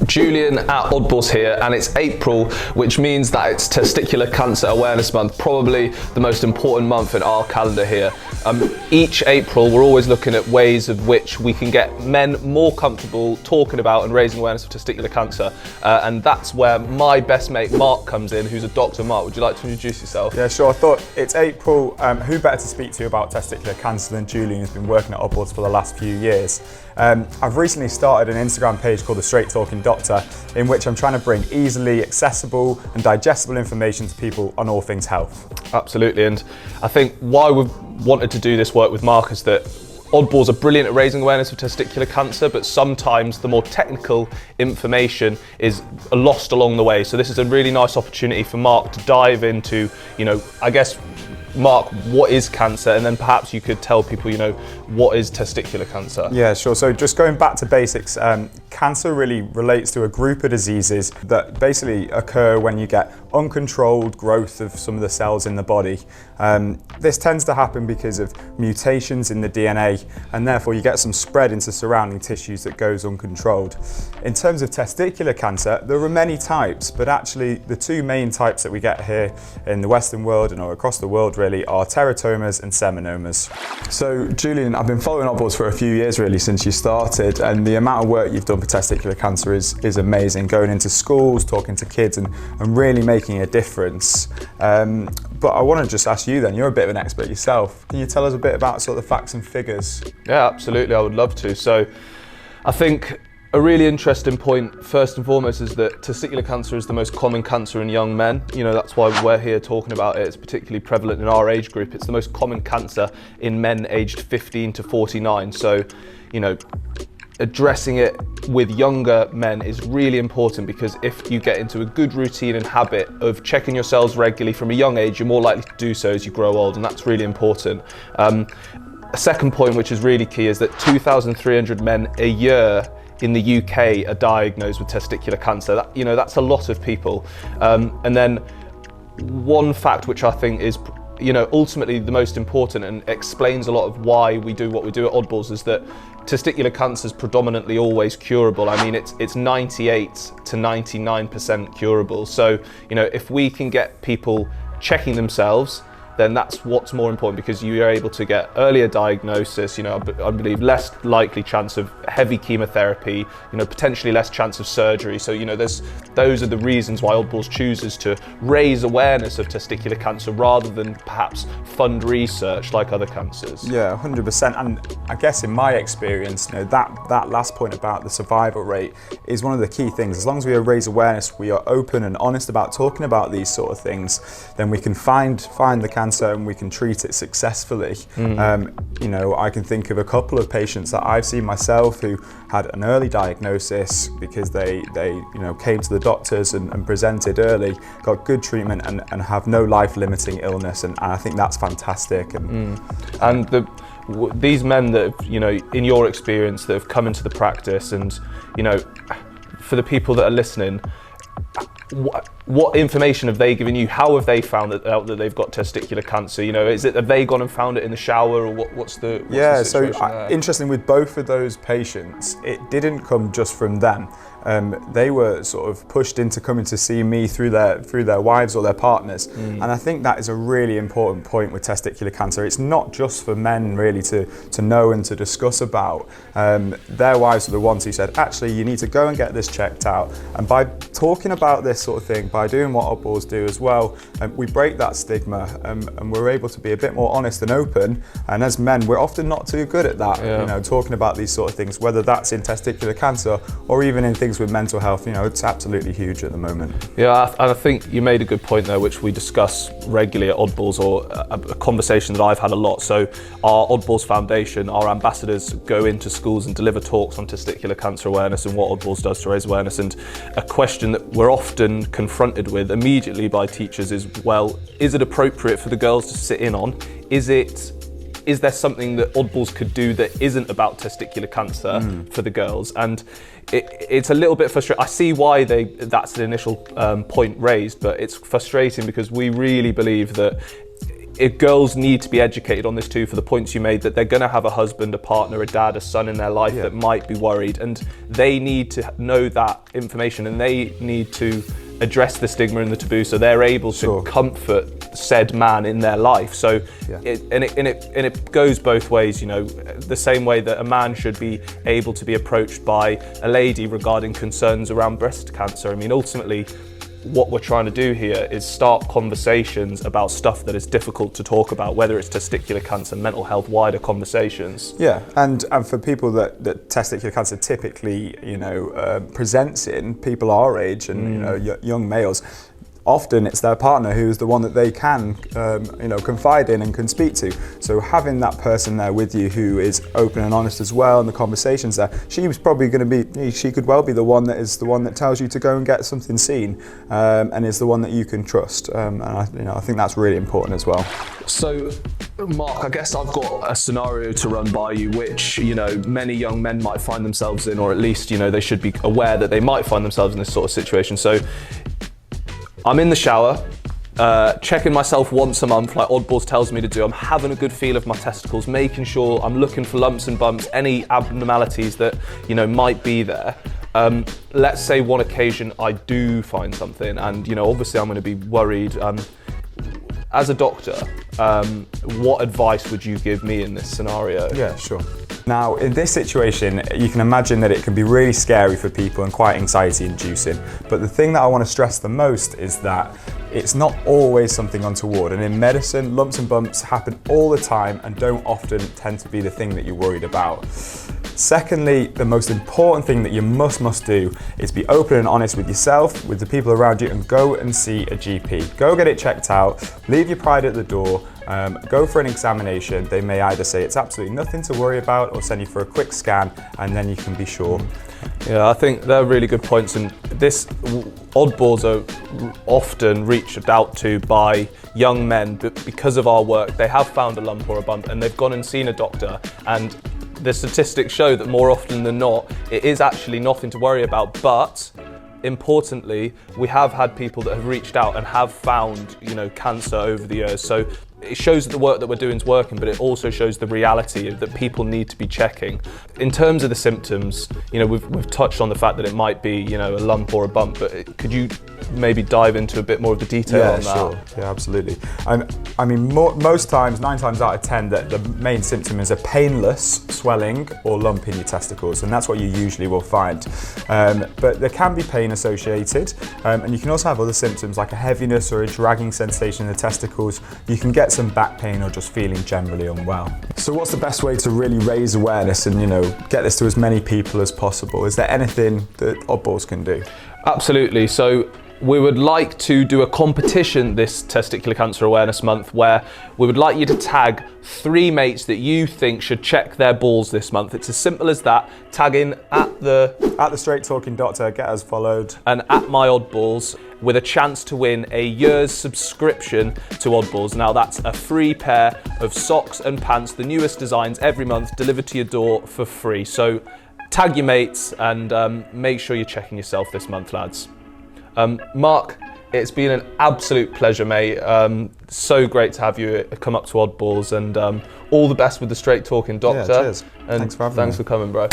Julian at Oddballs here, and it's April, which means that it's Testicular Cancer Awareness Month, probably the most important month in our calendar here. Each April, we're always looking at ways of which we can get men more comfortable talking about and raising awareness of testicular cancer, and that's where my best mate Mark comes in, who's a doctor. Mark, would you like to introduce yourself? Yeah, sure. I thought it's April. Who better to speak to about testicular cancer than Julian, who's been working at Oddballs for the last few years. I've recently started an Instagram page called The Straight Talking Doctor, in which I'm trying to bring easily accessible and digestible information to people on all things health. Absolutely, and I think why we've wanted to do this work with Mark is that Oddballs are brilliant at raising awareness of testicular cancer, but sometimes the more technical information is lost along the way. So this is a really nice opportunity for Mark to dive into, I guess, Mark, what is cancer? And then perhaps you could tell people, what is testicular cancer? Yeah, sure. So just going back to basics, cancer really relates to a group of diseases that basically occur when you get uncontrolled growth of some of the cells in the body. This tends to happen because of mutations in the DNA, and therefore you get some spread into surrounding tissues that goes uncontrolled. In terms of testicular cancer, there are many types, but actually the two main types that we get here in the Western world and across the world really are teratomas and seminomas. So Julian, I've been following Oddballs for a few years really since you started, and the amount of work you've done for testicular cancer is amazing, going into schools, talking to kids and really making a difference. But I want to just ask you then, you're a bit of an expert yourself. Can you tell us a bit about sort of the facts and figures? Yeah, absolutely, I would love to. So I think a really interesting point, first and foremost, is that testicular cancer is the most common cancer in young men. That's why we're here talking about it. It's particularly prevalent in our age group. It's the most common cancer in men aged 15 to 49. So, addressing it with younger men is really important, because if you get into a good routine and habit of checking your cells regularly from a young age, you're more likely to do so as you grow old, and that's really important. A second point, which is really key, is that 2,300 men a year in the UK are diagnosed with testicular cancer. That's a lot of people. And then one fact which I think is ultimately the most important and explains a lot of why we do what we do at Oddballs is that testicular cancer is predominantly always curable. I mean, it's 98 to 99% curable. So, if we can get people checking themselves, then that's what's more important, because you are able to get earlier diagnosis, I believe less likely chance of heavy chemotherapy, potentially less chance of surgery. So, those are the reasons why Oddballs chooses to raise awareness of testicular cancer rather than perhaps fund research like other cancers. Yeah, 100%. And I guess in my experience, that last point about the survival rate is one of the key things. As long as we raise awareness, we are open and honest about talking about these sort of things, then we can find the cancer and we can treat it successfully. I can think of a couple of patients that I've seen myself who had an early diagnosis because they came to the doctors and presented early, got good treatment and have no life-limiting illness, and I think that's fantastic. And these men that in your experience that have come into the practice, and for the people that are listening, what information have they given you? How have they found out that they've got testicular cancer? Have they gone and found it in the shower, or what's the situation there? Interesting, with both of those patients, it didn't come just from them. They were sort of pushed into coming to see me through their wives or their partners. And I think that is a really important point with testicular cancer. It's not just for men really to know and to discuss about. Their wives were the ones who said, actually, you need to go and get this checked out. And by talking about this sort of thing, by doing what Oddballs do as well, we break that stigma, and we're able to be a bit more honest and open. And as men, we're often not too good at that, talking about these sort of things, whether that's in testicular cancer or even in things with mental health. It's absolutely huge at the moment. Yeah, and I think you made a good point there, which we discuss regularly at Oddballs, or a conversation that I've had a lot. So our Oddballs Foundation, our ambassadors go into schools and deliver talks on testicular cancer awareness and what Oddballs does to raise awareness. And a question that we're often confronted with immediately by teachers is, well, is it appropriate for the girls to sit in on? Is there something that Oddballs could do that isn't about testicular cancer for the girls? And it's a little bit frustrating. I see why that's the initial point raised, but it's frustrating because we really believe that girls need to be educated on this too, for the points you made, that they're going to have a husband, a partner, a dad, a son in their life that might be worried, and they need to know that information, and they need to address the stigma and the taboo, so they're able to comfort said man in their life. So it goes both ways, you know, the same way that a man should be able to be approached by a lady regarding concerns around breast cancer. I mean, ultimately, what we're trying to do here is start conversations about stuff that is difficult to talk about, whether it's testicular cancer, mental health, wider conversations. Yeah, and for people that testicular cancer typically, you know, presents in, people our age and you know, young males, often it's their partner who's the one that they can, you know, confide in and can speak to. So having that person there with you who is open and honest as well, and the conversations there, she was probably going to be, she could well be the one that tells you to go and get something seen, and is the one that you can trust. And I think that's really important as well. So, Mark, I guess I've got a scenario to run by you, which, you know, many young men might find themselves in, or at least, you know, they should be aware that they might find themselves in this sort of situation. So, I'm in the shower, checking myself once a month, like Oddballs tells me to do. I'm having a good feel of my testicles, making sure I'm looking for lumps and bumps, any abnormalities that, you know, might be there. Let's say one occasion I do find something, and, you know, obviously I'm going to be worried. As a doctor, what advice would you give me in this scenario? Yeah, sure. Now, in this situation, you can imagine that it can be really scary for people and quite anxiety-inducing. But the thing that I want to stress the most is that it's not always something untoward. And in medicine, lumps and bumps happen all the time and don't often tend to be the thing that you're worried about. Secondly, the most important thing that you must do is be open and honest with yourself, with the people around you, and go and see a GP. Go get it checked out, leave your pride at the door, go for an examination. They may either say it's absolutely nothing to worry about or send you for a quick scan, and then you can be sure. Yeah, I think they're really good points, and this Oddballs are often reached out to by young men, but because of our work, they have found a lump or a bump and they've gone and seen a doctor, and the statistics show that more often than not, it is actually nothing to worry about. But importantly, we have had people that have reached out and have found, you know, cancer over the years. So it shows that the work that we're doing is working, but it also shows the reality that people need to be checking. In terms of the symptoms, you know, we've touched on the fact that it might be, you know, a lump or a bump, but could you maybe dive into a bit more of the detail on that? Sure. Yeah, absolutely. I mean, most times, 9 times out of 10, that the main symptom is a painless swelling or lump in your testicles, and that's what you usually will find. But there can be pain associated, and you can also have other symptoms like a heaviness or a dragging sensation in the testicles. You can get some back pain or just feeling generally unwell. So what's the best way to really raise awareness and, you know, get this to as many people as possible? Is there anything that Oddballs can do? Absolutely. So we would like to do a competition this Testicular Cancer Awareness Month where we would like you to tag 3 mates that you think should check their balls this month. It's as simple as that. Tag in at the Straight Talking Doctor, get us followed, and at my Oddballs, with a chance to win a year's subscription to Oddballs. Now that's a free pair of socks and pants, the newest designs every month, delivered to your door for free. So tag your mates and make sure you're checking yourself this month, lads. Mark, it's been an absolute pleasure, mate. So great to have you come up to Oddballs, and all the best with the Straight Talking Doctor. Yeah, cheers. And thanks for having me. Thanks for coming, bro.